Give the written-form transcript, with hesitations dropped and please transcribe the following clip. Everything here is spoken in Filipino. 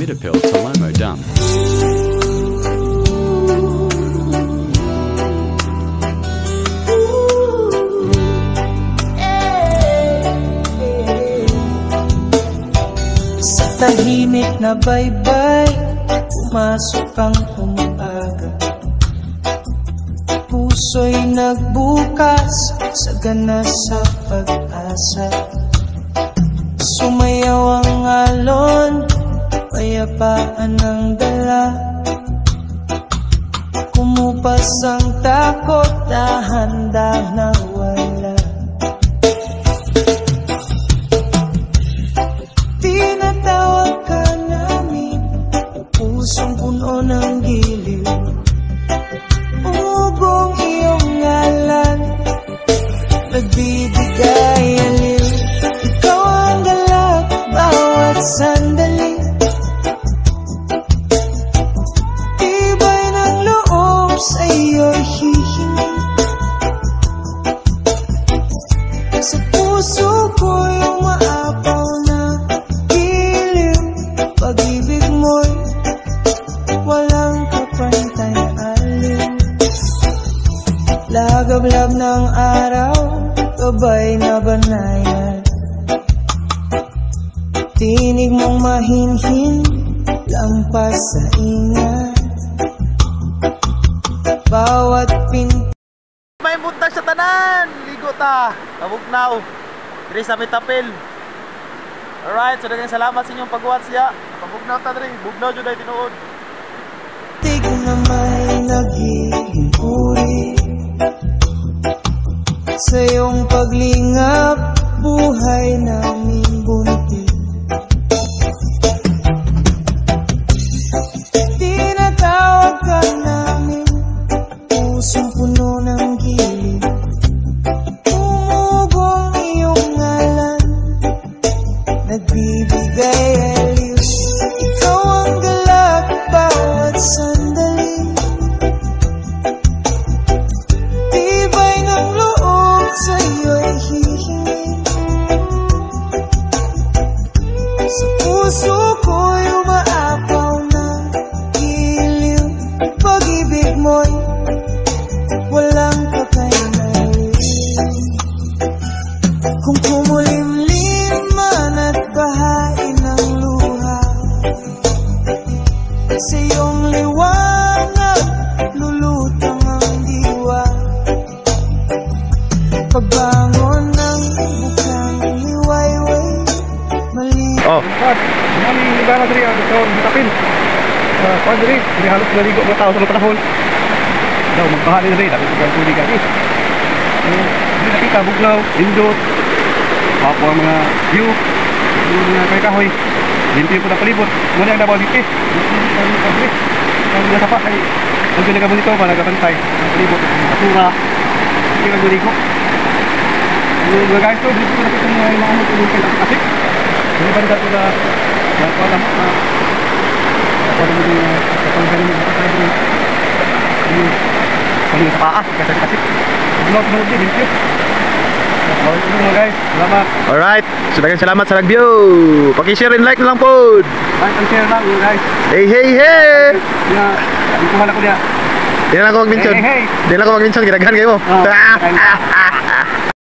Midapil to Lomo Dump. Sa tahimik na baybay, pumasok ang umaga. Puso'y nagbukas, sagana sa pag-asa. Sumayaw ang alon, payapaan ang dala. Kumupas ang takot, dahan-dahan na wala. Tinatawag ka namin, pusong puno ng giliw. Umugong iyong ngalan, nagbibigay aliw. Ikaw ang galak, bawat sandali. Tibay ng loob sa iyo'y hihingi. Sa puso ko'y umaapaw na giliw. Pag-ibig mo'y walang kapantay-aliw. Lagablab ng araw, gabay na banayan. Tinig mong mahinhin, lampas sa ingat. Bawat pinto may buntag sa tanan, ligo ta, kabugnaw diri sa Midapil. Alright, so daghang salamat sa inyong pag-watch ya. Kabugnaw ta diri, bugnaw jud ay tinuod. tig na may naghihimpuri sa iyong paglingap, buhay namin bunti. Tinatawag ka namin, pusong puno ng gilid. Umugong iyong ngalan, nagbibigay aliw. Ikaw ang galak, bawat sandali. Tibay ng loob sa iyo'y hihingi. Sa puso ko'y umaapaw na giliw. Pag-ibig mo'y walang kakayanan. Kung kumulimlim man at bahain ng luha, sa iyong liwanag lulutang ang diwa. Pagbangon ng bukang liwayway, maliit. Oh. Nami lugar na diri sa Midapil. Kuan diri, diri halos naligo mga tao sa mga panahon. Daw magpahali diri, dapat ang tubig ati. Diri nakita bugnaw, indot. Ako ang mga view, yung mga kahoy. Limpyo ko na palibot. Muna ang Davao City. Ang mga sapat ay ang pinagabon nito para nagkapantay. Ang palibot, basura. Hindi ka guligo. Yung mga guys ko, dito ko nakita mga ano ko yung kasik. Yung banda ko na alam na ako naman yung kapanggaling ng kapatid rin. Yung sa paa, kasik. Bugnaw ko din, limpyo. Mga guys, salamat. Alright, so daghang salamat sa nag-view. Paki-share and like na lang po. Like and share lang guys. Hey, hey, hey. Hindi ko man ako diya. Di na ako mag-mention. Hey, hey. Di na ako mag-mention, ginagahan kayo mo.